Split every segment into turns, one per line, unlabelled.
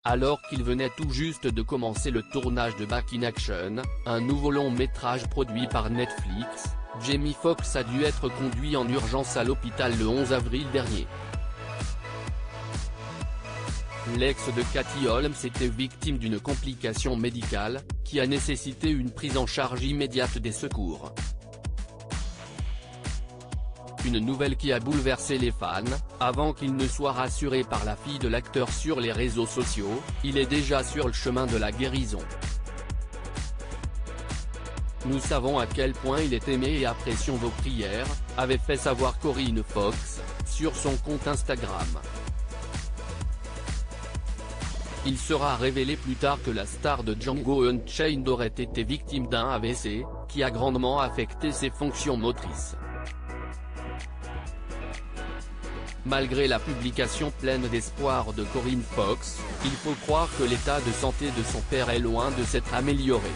Alors qu'il venait tout juste de commencer le tournage de Back in Action, un nouveau long-métrage produit par Netflix, Jamie Foxx a dû être conduit en urgence à l'hôpital le 11 avril dernier. L'ex de Katie Holmes était victime d'une complication médicale, qui a nécessité une prise en charge immédiate des secours. Une nouvelle qui a bouleversé les fans, avant qu'il ne soit rassuré par la fille de l'acteur sur les réseaux sociaux, il est déjà sur le chemin de la guérison. Nous savons à quel point il est aimé et apprécions vos prières, avait fait savoir Corinne Fox, sur son compte Instagram. Il sera révélé plus tard que la star de Django Unchained aurait été victime d'un AVC, qui a grandement affecté ses fonctions motrices. Malgré la publication pleine d'espoir de Corinne Fox, il faut croire que l'état de santé de son père est loin de s'être amélioré.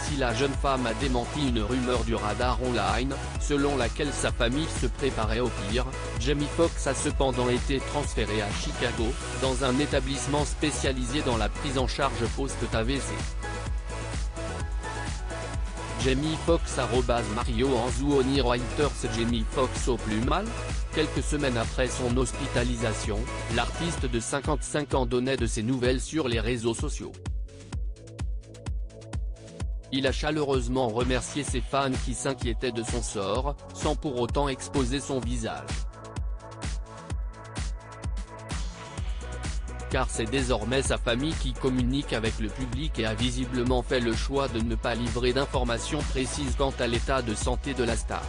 Si la jeune femme a démenti une rumeur du Radar Online, selon laquelle sa famille se préparait au pire, Jamie Foxx a cependant été transféré à Chicago, dans un établissement spécialisé dans la prise en charge post-AVC. Jamie Foxx @Mario Anzuoni Reuters. Jamie Foxx au plus mal? Quelques semaines après son hospitalisation, l'artiste de 55 ans donnait de ses nouvelles sur les réseaux sociaux. Il a chaleureusement remercié ses fans qui s'inquiétaient de son sort, sans pour autant exposer son visage. Car c'est désormais sa famille qui communique avec le public et a visiblement fait le choix de ne pas livrer d'informations précises quant à l'état de santé de la star.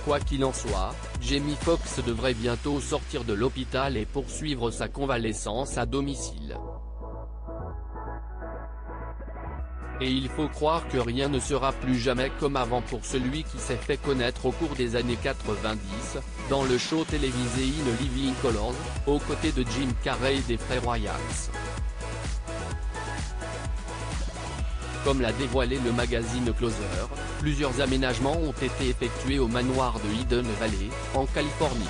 Quoi qu'il en soit, Jamie Foxx devrait bientôt sortir de l'hôpital et poursuivre sa convalescence à domicile. Et il faut croire que rien ne sera plus jamais comme avant pour celui qui s'est fait connaître au cours des années 90, dans le show télévisé In Living Color, aux côtés de Jim Carrey et des frères Royals. Comme l'a dévoilé le magazine Closer, plusieurs aménagements ont été effectués au manoir de Hidden Valley, en Californie.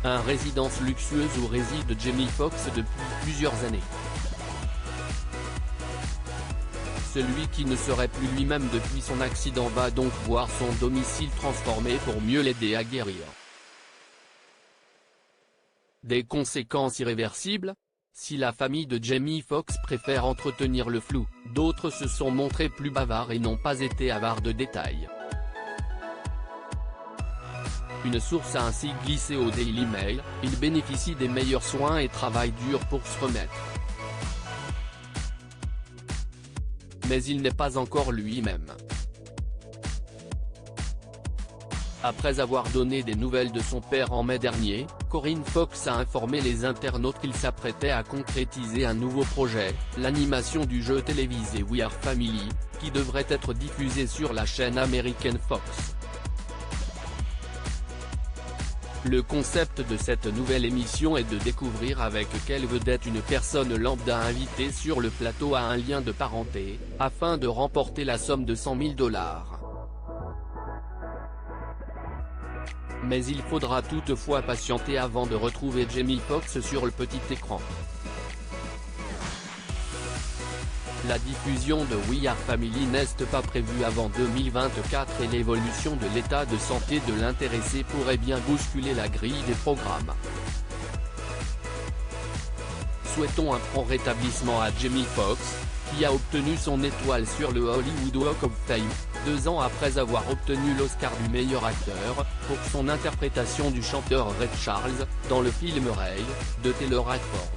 Une résidence luxueuse où réside Jamie Foxx depuis plusieurs années. Celui qui ne serait plus lui-même depuis son accident va donc voir son domicile transformé pour mieux l'aider à guérir. Des conséquences irréversibles? Si la famille de Jamie Foxx préfère entretenir le flou, d'autres se sont montrés plus bavards et n'ont pas été avares de détails. Une source a ainsi glissé au Daily Mail, il bénéficie des meilleurs soins et travaille dur pour se remettre. Mais il n'est pas encore lui-même. Après avoir donné des nouvelles de son père en mai dernier, Corinne Foxx a informé les internautes qu'il s'apprêtait à concrétiser un nouveau projet, l'animation du jeu télévisé We Are Family, qui devrait être diffusé sur la chaîne américaine Fox. Le concept de cette nouvelle émission est de découvrir avec quelle vedette une personne lambda invitée sur le plateau a un lien de parenté, afin de remporter la somme de $100 000. Mais il faudra toutefois patienter avant de retrouver Jamie Foxx sur le petit écran. La diffusion de We Are Family n'est pas prévue avant 2024 et l'évolution de l'état de santé de l'intéressé pourrait bien bousculer la grille des programmes. Souhaitons un prompt rétablissement à Jamie Foxx, qui a obtenu son étoile sur le Hollywood Walk of Fame, 2 ans après avoir obtenu l'Oscar du meilleur acteur, pour son interprétation du chanteur Ray Charles, dans le film Ray, de Taylor Hackford.